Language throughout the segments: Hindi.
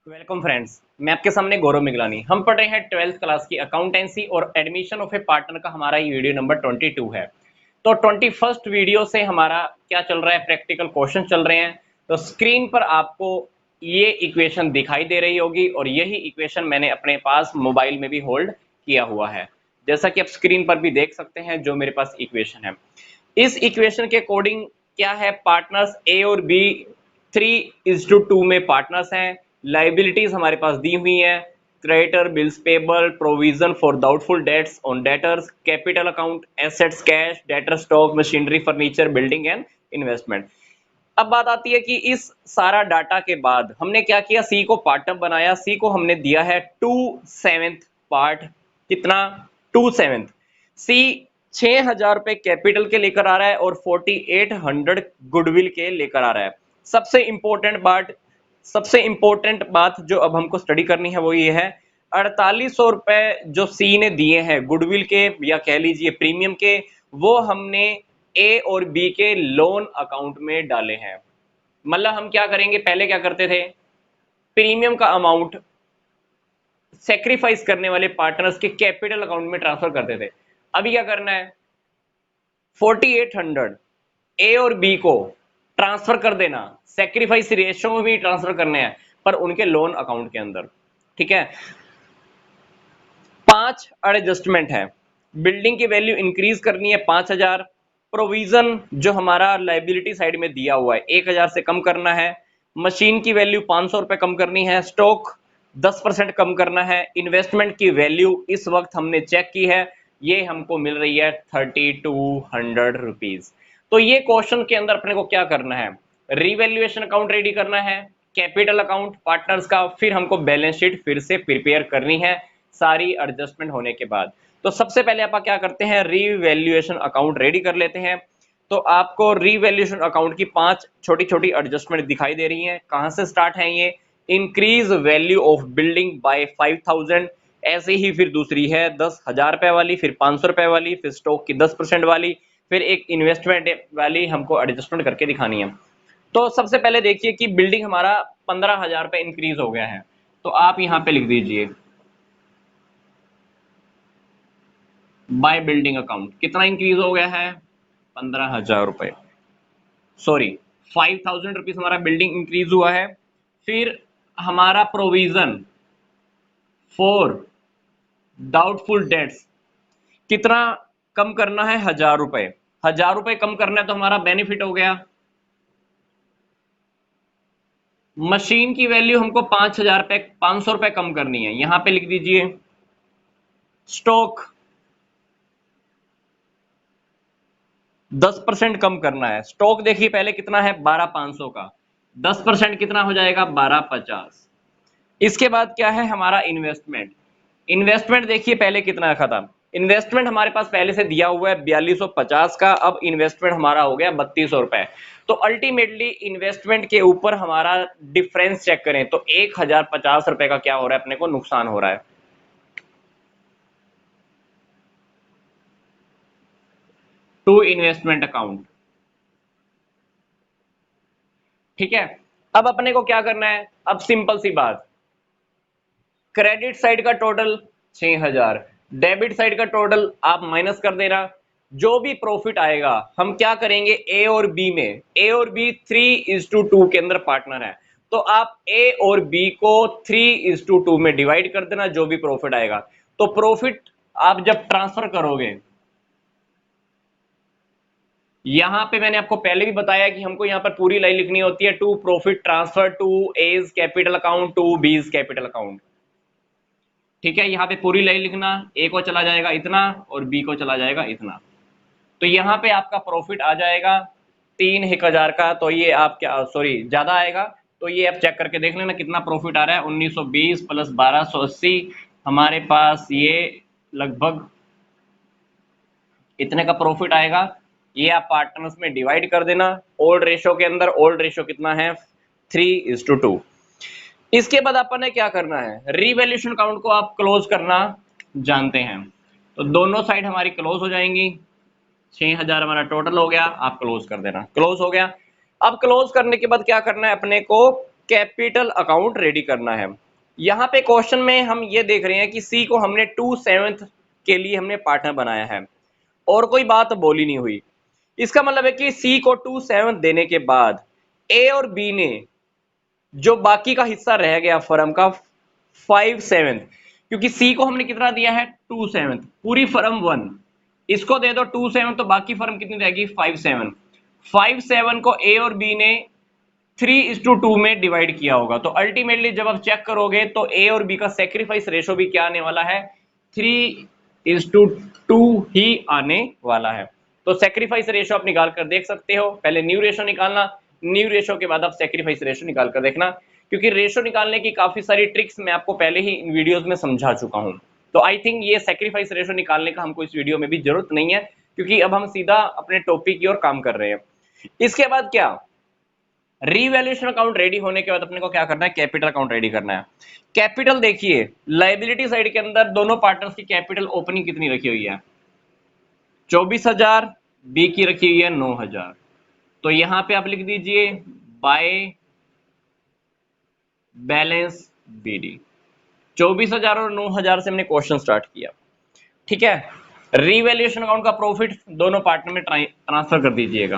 वेलकम फ्रेंड्स, मैं आपके सामने गौरव मिगलानी। हम पढ़ रहे हैं 12th क्लास की अकाउंटेंसी और एडमिशन ऑफ ए पार्टनर का हमारा ये वीडियो नंबर 22 है। तो 21st वीडियो से हमारा क्या चल रहा है, प्रैक्टिकल क्वेश्चन चल रहे हैं। तो स्क्रीन पर आपको ये इक्वेशन दिखाई दे रही होगी और यही इक्वेशन मैंने अपने पास मोबाइल में भी होल्ड किया हुआ है, जैसा कि आप स्क्रीन पर भी देख सकते हैं जो मेरे पास इक्वेशन है। इस इक्वेशन के अकॉर्डिंग क्या है, पार्टनर्स ए और बी 3:2 में पार्टनर्स हैं। लाइबिलिटीज हमारे पास दी हुई हैं, creditor, bills payable, provision for doubtful debts on debtors, capital account, assets, cash, debtor stock, machinery, furniture, building and investment. अब बात आती है कि इस सारा डाटा के बाद हमने क्या किया, सी को पार्टनर बनाया। सी को हमने दिया है 2/7 पार्ट। कितना? 2/7। सी 6,000 रुपए कैपिटल के लेकर आ रहा है और 4800 गुडविल के लेकर आ रहा है। सबसे इंपॉर्टेंट बात जो अब हमको स्टडी करनी है वो ये है, 4800 रुपए जो सी ने दिए हैं गुडविल के या कह लीजिए प्रीमियम के, वो हमने ए और बी के लोन अकाउंट में डाले हैं। मतलब हम क्या करेंगे, पहले क्या करते थे, प्रीमियम का अमाउंट सेक्रीफाइस करने वाले पार्टनर्स के कैपिटल अकाउंट में ट्रांसफर करते थे। अभी क्या करना है, 4800 ए और बी को ट्रांसफर कर देना, सेक्रीफाइस रेशियो में भी ट्रांसफर करने हैं पर उनके लोन अकाउंट के अंदर। ठीक है, 5 एडजस्टमेंट है। बिल्डिंग की वैल्यू इंक्रीज करनी है 5000। प्रोविजन जो हमारा लाइबिलिटी साइड में दिया हुआ है 1000 से कम करना है। मशीन की वैल्यू 500 रुपए कम करनी है। स्टॉक 10% कम करना है। इन्वेस्टमेंट की वैल्यू इस वक्त हमने चेक की है, ये हमको मिल रही है 3200 रुपीज। तो ये क्वेश्चन के अंदर अपने को क्या करना है, रिवैल्यूएशन अकाउंट रेडी करना है, कैपिटल अकाउंट पार्टनर्स का, फिर हमको बैलेंस शीट फिर से प्रिपेयर करनी है सारी एडजस्टमेंट होने के बाद। तो सबसे पहले आप क्या करते हैं, रीवैल्यूएशन अकाउंट रेडी कर लेते हैं। तो आपको रीवैल्यूएशन अकाउंट की 5 छोटी छोटी एडजस्टमेंट दिखाई दे रही हैं। कहां से स्टार्ट है ये, increase value of building bye 5000। ऐसे ही फिर दूसरी है 10,000 रुपए वाली, फिर 500 रुपए वाली, फिर स्टॉक की 10% वाली, फिर एक इन्वेस्टमेंट वाली हमको एडजस्टमेंट करके दिखानी है। तो सबसे पहले देखिए कि बिल्डिंग हमारा 15,000 रुपए इंक्रीज हो गया है। तो आप यहां पे लिख दीजिए बाय बिल्डिंग अकाउंट कितना इंक्रीज हो गया है, 15,000 रुपए, सॉरी 5,000 रुपीज हमारा बिल्डिंग इंक्रीज हुआ है। फिर हमारा प्रोविजन फॉर डाउटफुल डेट्स कितना कम करना है, 1000 रुपए। 1000 रुपए कम करना है तो हमारा बेनिफिट हो गया। मशीन की वैल्यू हमको 5,000 रुपए 500 रुपए कम करनी है, यहां पे लिख दीजिए स्टॉक 10% कम करना है। स्टॉक देखिए पहले कितना है, 12,500 का, 10% कितना हो जाएगा, 1250। इसके बाद क्या है हमारा इन्वेस्टमेंट। इन्वेस्टमेंट देखिए पहले कितना रखा था, इन्वेस्टमेंट हमारे पास पहले से दिया हुआ है 4250 का, अब इन्वेस्टमेंट हमारा हो गया 3200 रुपए। तो अल्टीमेटली इन्वेस्टमेंट के ऊपर हमारा डिफरेंस चेक करें तो 1050 रुपए का क्या हो रहा है, अपने को नुकसान हो रहा है। टू इन्वेस्टमेंट अकाउंट, ठीक है। अब अपने को क्या करना है, अब सिंपल सी बात, क्रेडिट साइड का टोटल 6,000, डेबिट साइड का टोटल आप माइनस कर देना। जो भी प्रॉफिट आएगा हम क्या करेंगे, ए और बी में, ए और बी 3:2 के अंदर पार्टनर है, तो आप ए और बी को 3:2 में डिवाइड कर देना, जो भी प्रॉफिट आएगा। तो प्रॉफिट आप जब ट्रांसफर करोगे, यहां पे मैंने आपको पहले भी बताया कि हमको यहां पर पूरी लाइन लिखनी होती है, to profit transfer to A's capital account to B's capital account. ठीक है, यहाँ पे पूरी लाइन लिखना, ए को चला जाएगा इतना और बी को चला जाएगा इतना। तो यहाँ पे आपका प्रॉफिट आ जाएगा 3,000 का, तो ये आप क्या, सॉरी ज्यादा आएगा, तो ये आप चेक करके देख लेना कितना प्रॉफिट आ रहा है। 1920 प्लस 1280 हमारे पास ये लगभग इतने का प्रॉफिट आएगा। ये आप पार्टनर्स में डिवाइड कर देना ओल्ड रेशो के अंदर। ओल्ड रेशो कितना है, 3:2। इसके बाद अपन ने क्या करना है, रीवैल्यूएशन अकाउंट को आप क्लोज करना जानते हैं, तो दोनों साइड हमारी क्लोज हो जाएंगी। 6,000 हमारा टोटल हो गया, आप क्लोज कर देना, क्लोज हो गया। अब क्लोज करने के बाद क्या करना है अपने को, कैपिटल अकाउंट रेडी करना है। यहाँ पे क्वेश्चन में हम ये देख रहे हैं कि सी को हमने 2/7 के लिए हमने पार्टनर बनाया है और कोई बात बोली नहीं हुई। इसका मतलब है कि सी को 2/7 देने के बाद ए और बी ने जो बाकी का हिस्सा रह गया फर्म का 5/7, क्योंकि सी को हमने कितना दिया है 2/7, पूरी फर्म 1, इसको दे दो 2/7 तो बाकी फर्म कितनी रहेगी 5/7। 5/7 को ए और बी ने 3:2 में डिवाइड किया होगा, तो अल्टीमेटली जब आप चेक करोगे तो ए और बी का सेक्रीफाइस रेशो भी क्या आने वाला है 3:2 ही आने वाला है। तो सेक्रीफाइस रेशो आप निकाल कर देख सकते हो, पहले न्यू रेशो निकालना, न्यू रेशो के बाद आप सेक्रीफाइस रेशो निकाल कर देखना, क्योंकि रेशो निकालने की काफी सारी ट्रिक्स मैं आपको पहले ही इन वीडियोस में समझा चुका हूं। तो आई थिंक ये सेक्रीफाइस रेशो निकालने का हमको इस वीडियो में भी जरूरत नहीं है, क्योंकि अब हम सीधा अपने टॉपिक की ओर काम कर रहे हैं। इसके बाद क्या, रीवैल्यूएशन अकाउंट रेडी होने के बाद अपने को क्या करना है, कैपिटल अकाउंट रेडी करना है। कैपिटल देखिए, लायबिलिटी साइड के अंदर दोनों पार्टनर्स की कैपिटल ओपनिंग कितनी रखी हुई है 24,000, बी की रखी हुई है 9,000। तो यहां पे आप लिख दीजिए बाय बैलेंस बीडी। 24,000 और 9,000 से हमने क्वेश्चन स्टार्ट किया, ठीक है। रीवैल्यूएशन अकाउंट का प्रॉफिट दोनों पार्टनर में ट्रांसफर कर दीजिएगा।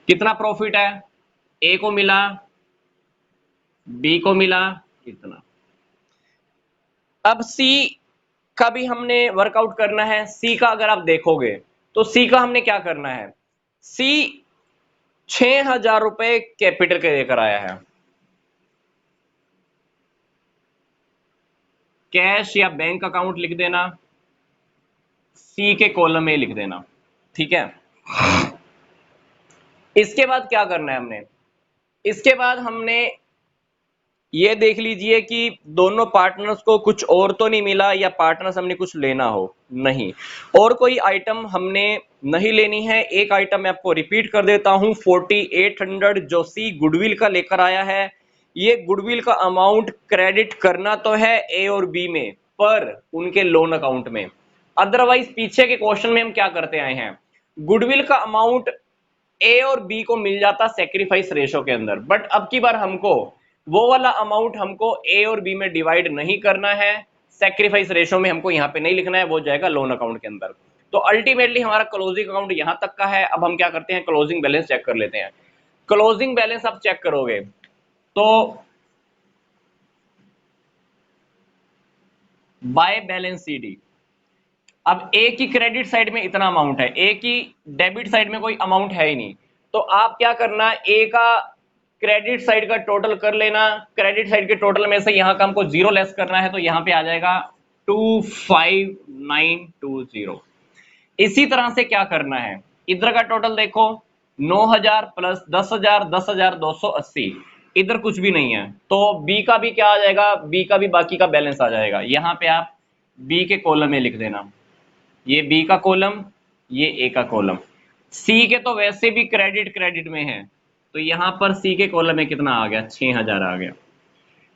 कितना प्रॉफिट है, ए को मिला, बी को मिला, कितना। अब सी का भी हमने वर्कआउट करना है। सी का अगर आप देखोगे तो सी का हमने क्या करना है, सी 6,000 रुपए कैपिटल के लेकर आया है, कैश या बैंक अकाउंट लिख देना, सी के कॉलम में लिख देना, ठीक है। इसके बाद क्या करना है हमने, इसके बाद हमने ये देख लीजिए कि दोनों पार्टनर्स को कुछ और तो नहीं मिला या पार्टनर्स हमने कुछ लेना हो, नहीं, और कोई आइटम हमने नहीं लेनी है। एक आइटम मैं आपको रिपीट कर देता हूं, 4800 जो सी गुडविल का लेकर आया है, ये गुडविल का अमाउंट क्रेडिट करना तो है ए और बी में, पर उनके लोन अकाउंट में। अदरवाइज पीछे के क्वेश्चन में हम क्या करते आए हैं, गुडविल का अमाउंट ए और बी को मिल जाता सेक्रीफाइस रेशो के अंदर, बट अब की बार हमको वो वाला अमाउंट हमको ए और बी में डिवाइड नहीं करना है, सेक्रीफाइस रेशो में हमको यहाँ पे नहीं लिखना है, वो जाएगा लोन अकाउंट के अंदर। तो अल्टीमेटली हमारा क्लोजिंग अकाउंट यहां तक का है। अब हम क्या करते हैं, क्लोजिंग बैलेंस चेक कर लेते हैं। क्लोजिंग बैलेंस आप चेक करोगे तो बाय बैलेंस सीडी, अब ए की क्रेडिट साइड में इतना अमाउंट है, ए की डेबिट साइड में कोई अमाउंट है ही नहीं, तो आप क्या करना, ए का क्रेडिट साइड का टोटल कर लेना, क्रेडिट साइड के टोटल में से यहां का हमको 0 लेस करना है, तो यहां पे आ जाएगा 25920। इसी तरह से क्या करना है, इधर का टोटल देखो 9,000 प्लस 10,000, 10,280, इधर कुछ भी नहीं है, तो बी का भी क्या आ जाएगा, बी का भी बाकी का बैलेंस आ जाएगा। यहां पे आप बी के कॉलम में लिख देना, ये बी का कॉलम, ये ए का कॉलम। सी के तो वैसे भी क्रेडिट क्रेडिट में है, तो यहां पर सी के कॉलम में कितना आ गया, 6,000 आ गया,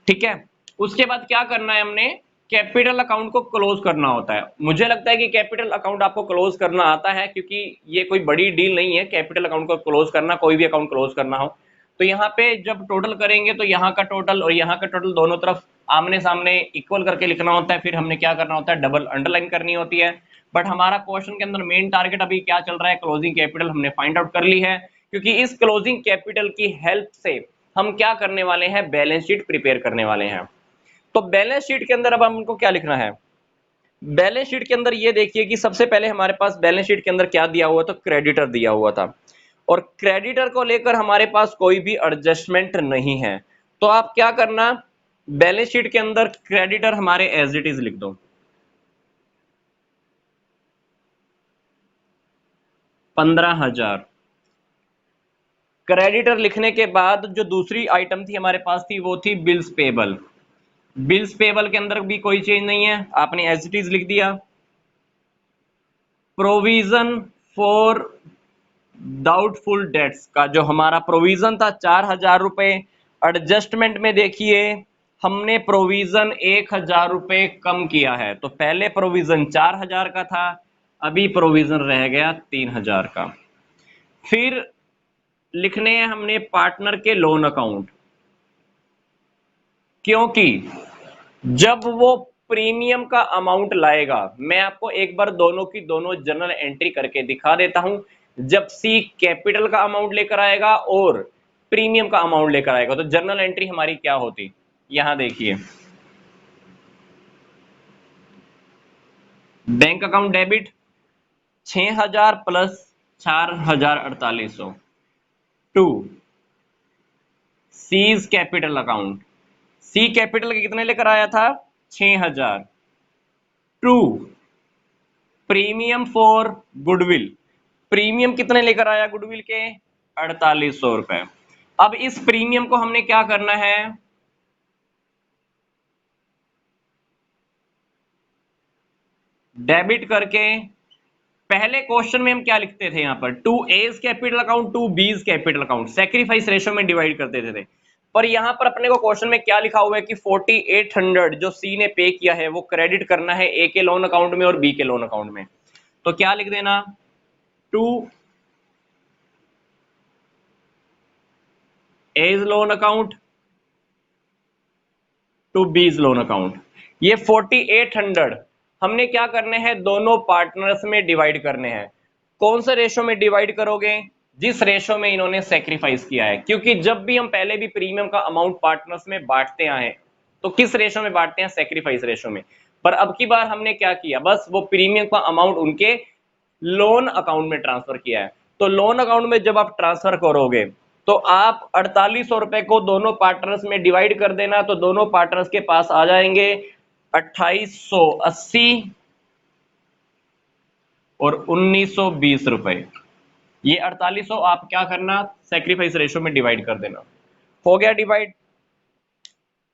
ठीक है। उसके बाद क्या करना है, हमने कैपिटल अकाउंट को क्लोज करना होता है। मुझे लगता है कि कैपिटल अकाउंट आपको क्लोज करना आता है, क्योंकि ये कोई बड़ी डील नहीं है कैपिटल अकाउंट को क्लोज करना, कोई भी अकाउंट क्लोज करना हो। तो यहाँ पे जब टोटल करेंगे तो यहाँ का टोटल और यहाँ का टोटल दोनों तरफ आमने सामने इक्वल करके लिखना होता है, फिर हमने क्या करना होता है, डबल अंडरलाइन करनी होती है। बट हमारा क्वेश्चन के अंदर मेन टारगेट अभी क्या चल रहा है, क्लोजिंग कैपिटल हमने फाइंड आउट कर ली है, क्योंकि इस क्लोजिंग कैपिटल की हेल्प से हम क्या करने वाले हैं, बैलेंस शीट प्रिपेयर करने वाले हैं। तो बैलेंस शीट के अंदर अब हमको क्या लिखना है, बैलेंस शीट के अंदर ये देखिए कि सबसे पहले हमारे पास बैलेंस शीट के अंदर क्या दिया हुआ था, क्रेडिटर दिया हुआ था, और क्रेडिटर को लेकर हमारे पास कोई भी एडजस्टमेंट नहीं है। तो आप क्या करना, बैलेंस शीट के अंदर क्रेडिटर हमारे एज इट इज लिख दो, 15,000। क्रेडिटर लिखने के बाद जो दूसरी आइटम थी हमारे पास थी, वो थी बिल्स पेबल। बिल्स पेबल के अंदर भी कोई चेंज नहीं है, आपने एज इट इज लिख दिया। प्रोविजन फॉर डाउटफुल डेट्स का जो हमारा प्रोविजन था 4,000 रुपए, एडजस्टमेंट में देखिए हमने प्रोविजन 1,000 रुपए कम किया है, तो पहले प्रोविजन 4,000 का था, अभी प्रोविजन रह गया 3,000 का। फिर लिखने हैं हमने पार्टनर के लोन अकाउंट, क्योंकि जब वो प्रीमियम का अमाउंट लाएगा, मैं आपको एक बार दोनों की दोनों जर्नल एंट्री करके दिखा देता हूं। जब सी कैपिटल का अमाउंट लेकर आएगा और प्रीमियम का अमाउंट लेकर आएगा तो जर्नल एंट्री हमारी क्या होती, यहां देखिए, bank account debit 6000 plus 484800 to C's capital account, C capital के कितने लेकर आया था 6000 to premium for goodwill, premium कितने लेकर आया गुडविल के 4800 रुपए। अब इस प्रीमियम को हमने क्या करना है, डेबिट करके, पहले क्वेश्चन में हम क्या लिखते थे यहां पर, to A's capital account to B's capital account, sacrifice ratio में डिवाइड कर देते थे। पर यहां पर अपने को क्वेश्चन में क्या लिखा हुआ है कि 4800 जो सी ने पे किया है वो क्रेडिट करना है ए के लोन अकाउंट में और बी के लोन अकाउंट में। तो क्या लिख देना, to A's loan account to B's loan account. ये 4800 हमने क्या करने हैं, दोनों पार्टनर्स में डिवाइड करने हैं। कौन से रेशो में डिवाइड करोगे, जिस रेशो में इन्होंने सेक्रीफाइस किया है, क्योंकि जब भी हम पहले भी प्रीमियम का अमाउंट पार्टनर्स में बांटते आए तो किस रेशो में बांटते हैं, सेक्रीफाइस रेशो में। पर अब की बार हमने क्या किया, बस वो प्रीमियम का अमाउंट उनके लोन अकाउंट में ट्रांसफर किया है। तो लोन अकाउंट में जब आप ट्रांसफर करोगे तो आप 4800 रुपए को दोनों पार्टनर्स में डिवाइड कर देना, तो दोनों पार्टनर्स के पास आ जाएंगे 2880 और 1920 रुपए। ये 4800 आप क्या करना, सेक्रीफाइस रेशो में डिवाइड कर देना। हो गया डिवाइड।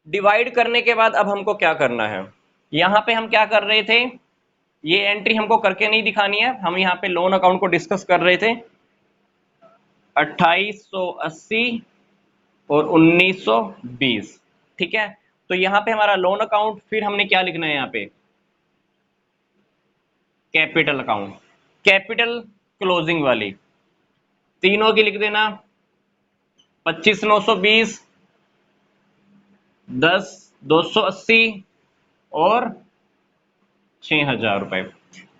डिवाइड करने के बाद अब हमको क्या करना है, यहां पे हम क्या कर रहे थे, ये एंट्री हमको करके नहीं दिखानी है, हम यहाँ पे लोन अकाउंट को डिस्कस कर रहे थे। 2880 और 1920, ठीक है। तो यहां पे हमारा लोन अकाउंट, फिर हमने क्या लिखना है यहाँ पे, कैपिटल अकाउंट, कैपिटल क्लोजिंग वाली तीनों की लिख देना, 25920, 10 280 और 6000 रुपए।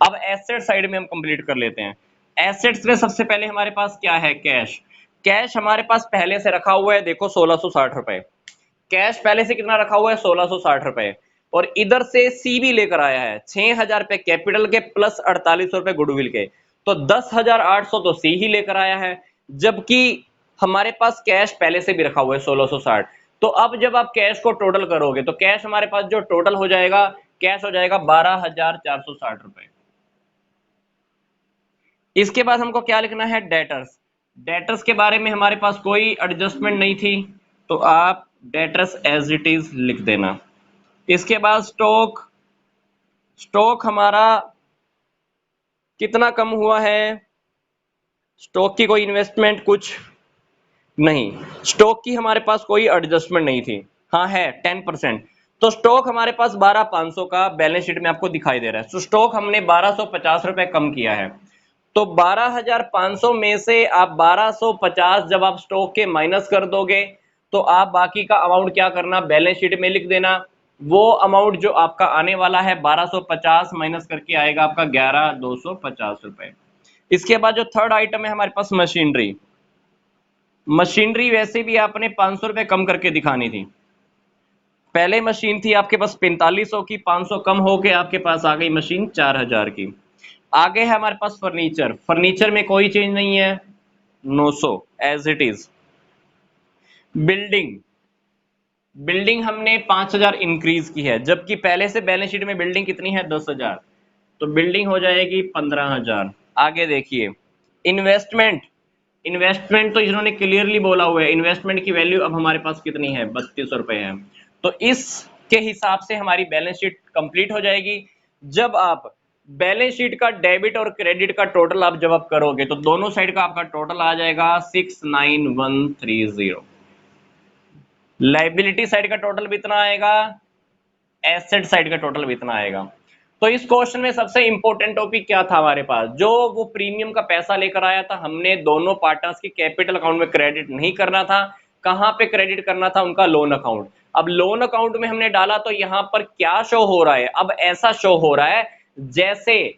अब एसेट साइड में हम कंप्लीट कर लेते हैं। एसेट्स में सबसे पहले हमारे पास क्या है, कैश। कैश हमारे पास पहले से रखा हुआ है, देखो 1660 रुपए कैश पहले से कितना रखा हुआ है, 1660 रुपए। और इधर से सी भी लेकर आया है 6000 रुपए कैपिटल के प्लस 4800 रुपए गुडविल के, तो 10800 तो सी ही लेकर आया है, जबकि हमारे पास कैश पहले से भी रखा हुआ है 1660। तो अब जब आप कैश को टोटल करोगे तो कैश हमारे पास जो टोटल हो जाएगा, कैश हो जाएगा 12460 रुपए। इसके बाद हमको क्या लिखना है, डेटर्स। डेटर्स के बारे में हमारे पास कोई एडजस्टमेंट नहीं थी, तो आप डेटर्स एज इट इज लिख देना। इसके बाद स्टॉक, स्टॉक हमारा कितना कम हुआ है, स्टॉक की कोई इन्वेस्टमेंट कुछ नहीं, स्टॉक की हमारे पास कोई एडजस्टमेंट नहीं थी, हाँ है 10%। तो स्टॉक हमारे पास 12500 का बैलेंस शीट में आपको दिखाई दे रहा है, तो स्टॉक हमने 1250 रुपए कम किया है। तो 12500 में से आप 1250 जब आप स्टॉक के माइनस कर दोगे तो आप बाकी का अमाउंट क्या करना, बैलेंस शीट में लिख देना। वो अमाउंट जो आपका आने वाला है 1250 माइनस करके आएगा आपका 11250 रुपए। इसके बाद जो थर्ड आइटम है हमारे पास मशीनरी। मशीनरी वैसे भी आपने 500 रुपए कम करके दिखानी थी, पहले मशीन थी आपके पास 4500 की, 500 कम होके आपके पास आ गई मशीन 4000 की। आगे है हमारे पास फर्नीचर, फर्नीचर में कोई चेंज नहीं है 900 as it is. Building, building हमने 5000 इंक्रीज की है, जबकि पहले से बैलेंस शीट में बिल्डिंग कितनी है 10000, तो बिल्डिंग हो जाएगी 15000। आगे देखिए इन्वेस्टमेंट, इन्वेस्टमेंट तो इन्होंने क्लियरली बोला हुआ है, इन्वेस्टमेंट की वैल्यू अब हमारे पास कितनी है 3200 रुपए है। तो इसके हिसाब से हमारी बैलेंस शीट कंप्लीट हो जाएगी। जब आप बैलेंस शीट का डेबिट और क्रेडिट का टोटल आप जब आप करोगे तो दोनों साइड का आपका टोटल आ जाएगा 69130। लाइबिलिटी साइड का टोटल भी इतना आएगा, एसेट साइड का टोटल भी इतना आएगा। तो इस क्वेश्चन में सबसे इंपॉर्टेंट टॉपिक क्या था हमारे पास, जो वो प्रीमियम का पैसा लेकर आया था, हमने दोनों पार्टनर्स के कैपिटल अकाउंट में क्रेडिट नहीं करना था। कहां पे क्रेडिट करना था? उनका लोन अकाउंट। अब लोन अकाउंट में हमने डाला तो यहां पर क्या शो हो रहा है? अब ऐसा शो हो रहा है जैसे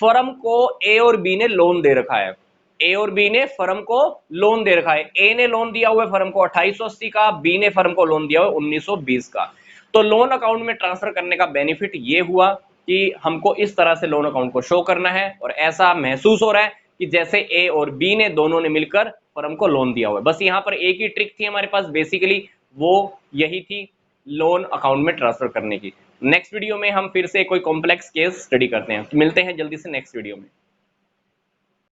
फर्म को ए और बी ने लोन दे रखा है। ए और बी ने फर्म को लोन दे रखा है। ए ने लोन दिया हुआ है फर्म को 2880 का, बी ने फर्म को लोन दिया हुआ है 1920 का। तो लोन अकाउंट में ट्रांसफर करने का बेनिफिट ये हुआ कि हमको इस तरह से लोन अकाउंट को शो करना है, और ऐसा महसूस हो रहा है कि जैसे ए और बी ने दोनों ने मिलकर फर्म को लोन दिया हुआ है। बस यहां पर एक ही ट्रिक थी हमारे पास, बेसिकली वो यही थी, लोन अकाउंट में ट्रांसफर करने की। नेक्स्ट वीडियो में हम फिर से कोई कॉम्प्लेक्स केस स्टडी करते हैं। मिलते हैं जल्दी से नेक्स्ट वीडियो में।